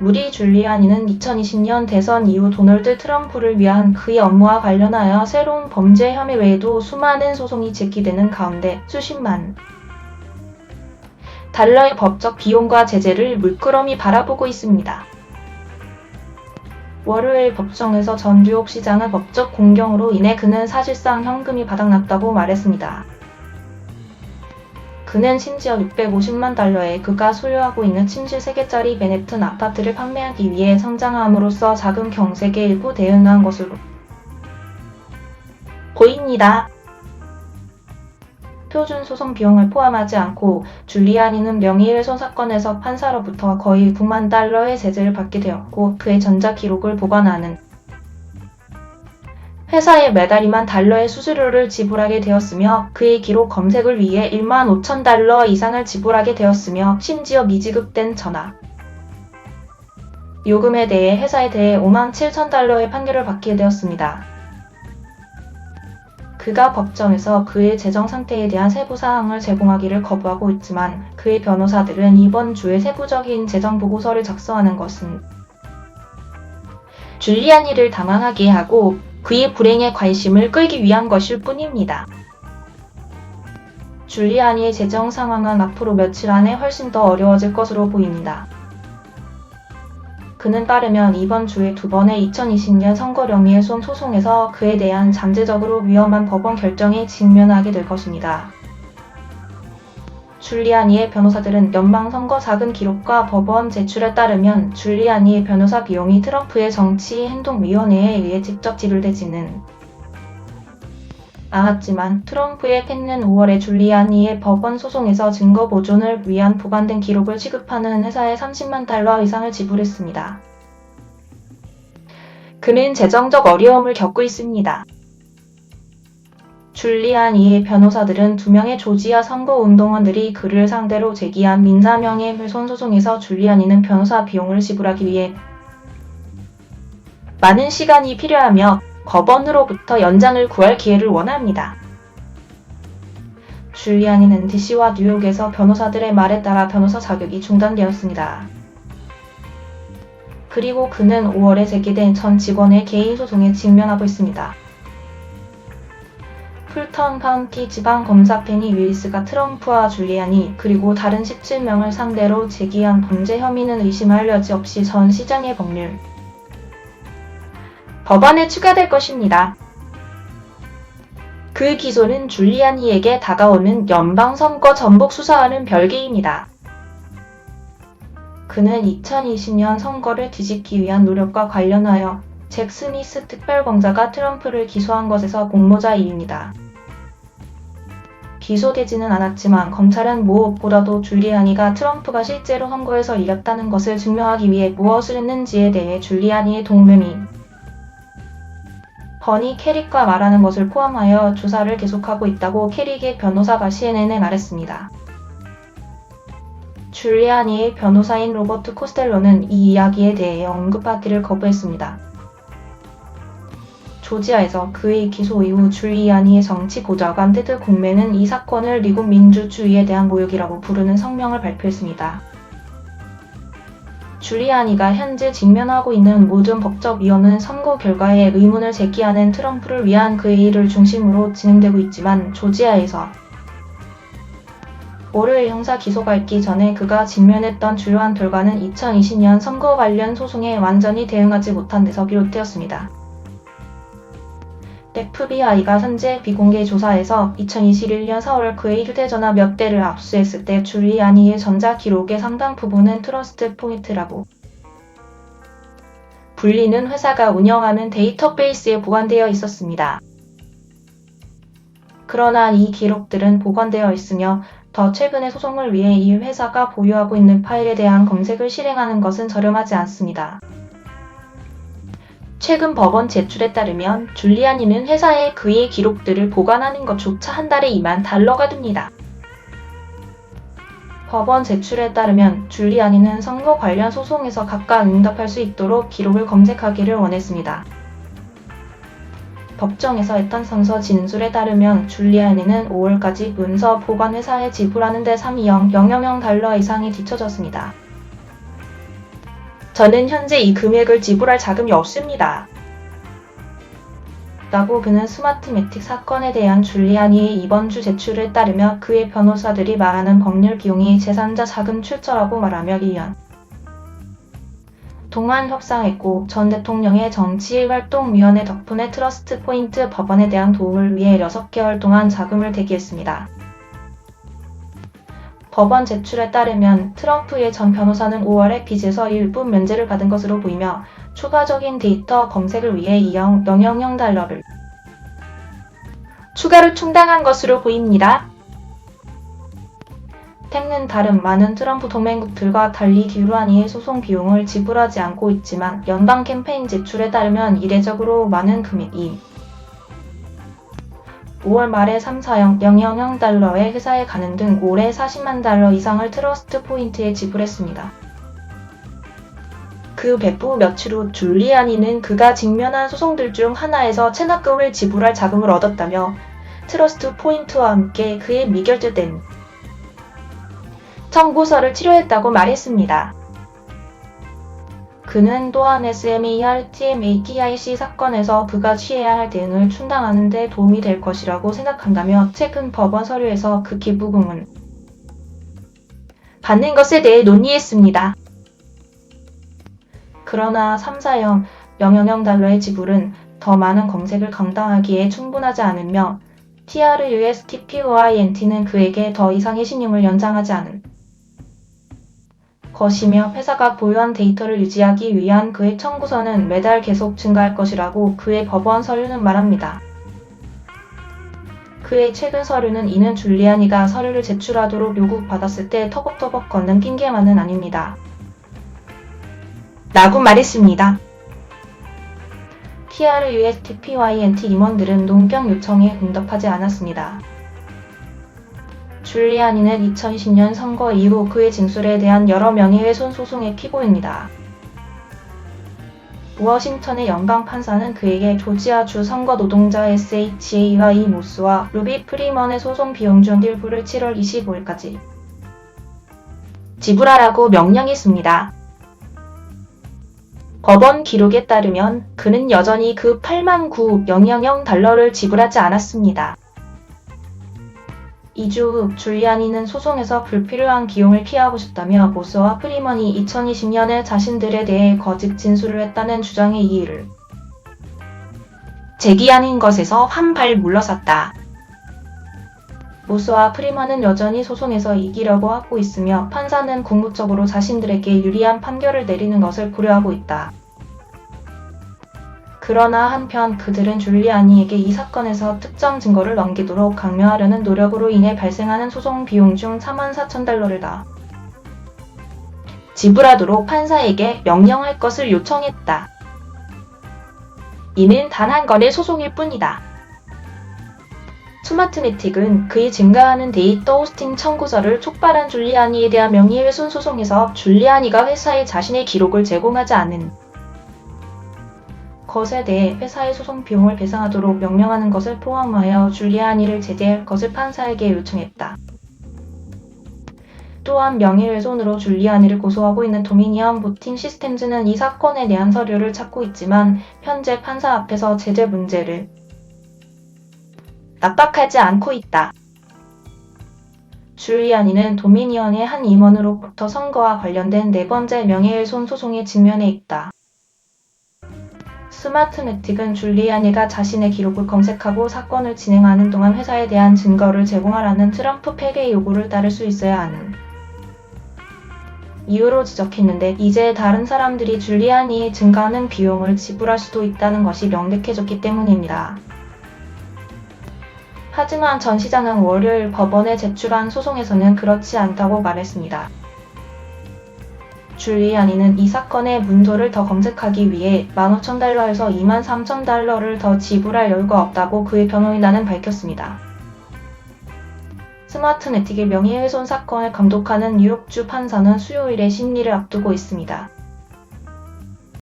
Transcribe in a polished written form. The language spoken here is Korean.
루디 줄리아니는 2020년 대선 이후 도널드 트럼프를 위한 그의 업무와 관련하여 새로운 범죄 혐의 외에도 수많은 소송이 제기되는 가운데 수십만 달러의 법적 비용과 제재를 물끄러미 바라보고 있습니다. 월요일 법정에서 전 뉴욕 시장은 법적 공경으로 인해 그는 사실상 현금이 바닥났다고 말했습니다. 그는 심지어 650만 달러에 그가 소유하고 있는 침실 3개짜리 맨해튼 아파트를 판매하기 위해 성장함으로써 자금 경색에 일부 대응한 것으로 보입니다. 표준 소송 비용을 포함하지 않고 줄리아니는 명의훼손 사건에서 판사로부터 거의 9만 달러의 제재를 받게 되었고 그의 전자 기록을 보관하는 회사에 매달 2만 달러의 수수료를 지불하게 되었으며 그의 기록 검색을 위해 1만 5천 달러 이상을 지불하게 되었으며 심지어 미지급된 전화 요금에 대해 회사에 대해 5만 7천 달러의 판결을 받게 되었습니다. 그가 법정에서 그의 재정 상태에 대한 세부 사항을 제공하기를 거부하고 있지만 그의 변호사들은 이번 주에 세부적인 재정 보고서를 작성하는 것은 줄리아니를 당황하게 하고 그의 불행에 관심을 끌기 위한 것일 뿐입니다. 줄리아니의 재정 상황은 앞으로 며칠 안에 훨씬 더 어려워질 것으로 보입니다. 그는 따르면 이번 주에 2번의 2020년 선거 명의훼손 소송에서 그에 대한 잠재적으로 위험한 법원 결정에 직면하게 될 것입니다. 줄리아니의 변호사들은 연방선거 자금 기록과 법원 제출에 따르면 줄리아니의 변호사 비용이 트럼프의 정치행동위원회에 의해 직접 지불되지는 않았지만 트럼프의 팬은 5월에 줄리아니의 법원 소송에서 증거 보존을 위한 보관된 기록을 취급하는 회사에 30만 달러 이상을 지불했습니다. 그는 재정적 어려움을 겪고 있습니다. 줄리아니의 변호사들은 2명의 조지아 선거운동원들이 그를 상대로 제기한 민사명예훼손 소송에서 줄리아니는 변호사 비용을 지불하기 위해 많은 시간이 필요하며 법원으로부터 연장을 구할 기회를 원합니다. 줄리아니는 DC와 뉴욕에서 변호사들의 말에 따라 변호사 자격이 중단되었습니다. 그리고 그는 5월에 제기된 전 직원의 개인 소송에 직면하고 있습니다. 풀턴 카운티 지방검사 페니 윌리스가 트럼프와 줄리아니 그리고 다른 17명을 상대로 제기한 범죄 혐의는 의심할 여지 없이 전 시장의 법률 법안에 추가될 것입니다. 그 기소는 줄리아니에게 다가오는 연방선거 전복 수사와는 별개입니다. 그는 2020년 선거를 뒤집기 위한 노력과 관련하여 잭 스미스 특별검사가 트럼프를 기소한 것에서 공모자입니다. 기소되지는 않았지만 검찰은 무엇보다도 줄리아니가 트럼프가 실제로 선거에서 이겼다는 것을 증명하기 위해 무엇을 했는지에 대해 줄리아니의 동명인 버니 캐릭과 말하는 것을 포함하여 조사를 계속하고 있다고 캐릭의 변호사가 CNN에 말했습니다. 줄리아니의 변호사인 로버트 코스텔로는 이 이야기에 대해 언급하기를 거부했습니다. 조지아에서 그의 기소 이후 줄리아니의 정치 보좌관 테드 공맨은 이 사건을 미국 민주주의에 대한 모욕이라고 부르는 성명을 발표했습니다. 줄리아니가 현재 직면하고 있는 모든 법적 위험은 선거 결과에 의문을 제기하는 트럼프를 위한 그의 일을 중심으로 진행되고 있지만 조지아에서 월요일 형사 기소가 있기 전에 그가 직면했던 주요한 결과는 2020년 선거 관련 소송에 완전히 대응하지 못한 데서 비롯되었습니다. FBI가 현재 비공개 조사에서 2021년 4월 그의 휴대전화 몇 대를 압수했을 때 줄리아니의 전자 기록의 상당 부분은 트러스트 포인트라고 불리는 회사가 운영하는 데이터베이스에 보관되어 있었습니다. 그러나 이 기록들은 보관되어 있으며 더 최근의 소송을 위해 이 회사가 보유하고 있는 파일에 대한 검색을 실행하는 것은 저렴하지 않습니다. 최근 법원 제출에 따르면 줄리아니는 회사에 그의 기록들을 보관하는 것조차 한 달에 2만 달러가 듭니다. 법원 제출에 따르면 줄리아니는 선거 관련 소송에서 각각 응답할 수 있도록 기록을 검색하기를 원했습니다. 법정에서 했던 선서 진술에 따르면 줄리아니는 5월까지 문서 보관 회사에 지불하는 데 3,000여 명 달러 이상이 뒤처졌습니다. 저는 현재 이 금액을 지불할 자금이 없습니다. 라고 그는 스마트매틱 사건에 대한 줄리아니의 이번 주 제출에 따르며 그의 변호사들이 말하는 법률 비용이 제3자 자금 출처라고 말하며 1년 동안 협상했고 전 대통령의 정치활동위원회 덕분에 트러스트 포인트 법안에 대한 도움을 위해 6개월 동안 자금을 대기했습니다. 법원 제출에 따르면 트럼프의 전 변호사는 5월에 빚에서 일부 면제를 받은 것으로 보이며 추가적인 데이터 검색을 위해 2억 영영영 달러를 추가로 충당한 것으로 보입니다. 텍는 다른 많은 트럼프 동맹국들과 달리 기루아니의 소송 비용을 지불하지 않고 있지만 연방 캠페인 제출에 따르면 이례적으로 많은 금액이 5월 말에 3,4억 영영영 달러의 회사에 가는 등 올해 40만 달러 이상을 트러스트 포인트에 지불했습니다. 그 배후 며칠 후 줄리아니는 그가 직면한 소송들 중 하나에서 체납금을 지불할 자금을 얻었다며 트러스트 포인트와 함께 그의 미결제된 청구서를 치료했다고 말했습니다. 그는 또한 SMER TMATIC 사건에서 그가 취해야 할 대응을 충당하는 데 도움이 될 것이라고 생각한다며 최근 법원 서류에서 그 기부금을 받는 것에 대해 논의했습니다. 그러나 3,4억 영영영 달러의 지불은 더 많은 검색을 감당하기에 충분하지 않으며 TRUSTPOINT는 그에게 더 이상의 신용을 연장하지 않은 것이며 회사가 보유한 데이터를 유지하기 위한 그의 청구서는 매달 계속 증가할 것이라고 그의 법원 서류는 말합니다. 그의 최근 서류는 이는 줄리아니가 서류를 제출하도록 요구받았을 때 터벅터벅 걷는 핑계만은 아닙니다. 라고 말했습니다. TRUSTPYNT 임원들은 논평 요청에 응답하지 않았습니다. 줄리아니는 2020년 선거 이후 그의 진술에 대한 여러 명예훼손 소송의 피고입니다. 워싱턴의 연방 판사는 그에게 조지아주 선거 노동자 SHA와 이 모스와 루비 프리먼의 소송 비용 중 일부를 7월 25일까지 지불하라고 명령했습니다. 법원 기록에 따르면 그는 여전히 그 89,000 달러를 지불하지 않았습니다. 2주 후 줄리아니는 소송에서 불필요한 비용을 피하고 싶다며 모스와 프리먼이 2020년에 자신들에 대해 거짓 진술을 했다는 주장의 이의를 제기하는 것에서 한 발 물러섰다. 모스와 프리먼은 여전히 소송에서 이기려고 하고 있으며 판사는 궁극적으로 자신들에게 유리한 판결을 내리는 것을 고려하고 있다. 그러나 한편 그들은 줄리아니에게 이 사건에서 특정 증거를 넘기도록 강요하려는 노력으로 인해 발생하는 소송 비용 중 44,000달러를 다 지불하도록 판사에게 명령할 것을 요청했다. 이는 단 한 건의 소송일 뿐이다. 스마트매틱은 그의 증가하는 데이터 호스팅 청구서를 촉발한 줄리아니에 대한 명예훼손 소송에서 줄리아니가 회사에 자신의 기록을 제공하지 않은 것에 대해 회사의 소송 비용을 배상하도록 명령하는 것을 포함하여 줄리아니를 제재할 것을 판사에게 요청했다. 또한 명예훼손으로 줄리아니를 고소하고 있는 도미니언 보팅 시스템즈는 이 사건에 대한 서류를 찾고 있지만 현재 판사 앞에서 제재 문제를 납박하지 않고 있다. 줄리아니는 도미니언의 한 임원으로부터 선거와 관련된 4번째 명예훼손 소송에 직면해 있다. 스마트매틱은 줄리아니가 자신의 기록을 검색하고 사건을 진행하는 동안 회사에 대한 증거를 제공하라는 트럼프 팩의 요구를 따를 수 있어야 하는 이유로 지적했는데 이제 다른 사람들이 줄리아니의 증가하는 비용을 지불할 수도 있다는 것이 명백해졌기 때문입니다. 하지만 전 시장은 월요일 법원에 제출한 소송에서는 그렇지 않다고 말했습니다. 줄리아니는 이 사건의 문조를 더 검색하기 위해 15,000달러에서 23,000달러를 더 지불할 여유가 없다고 그의 변호인단은 밝혔습니다. 스마트매틱의 명예훼손 사건을 감독하는 뉴욕주 판사는 수요일에 심리를 앞두고 있습니다.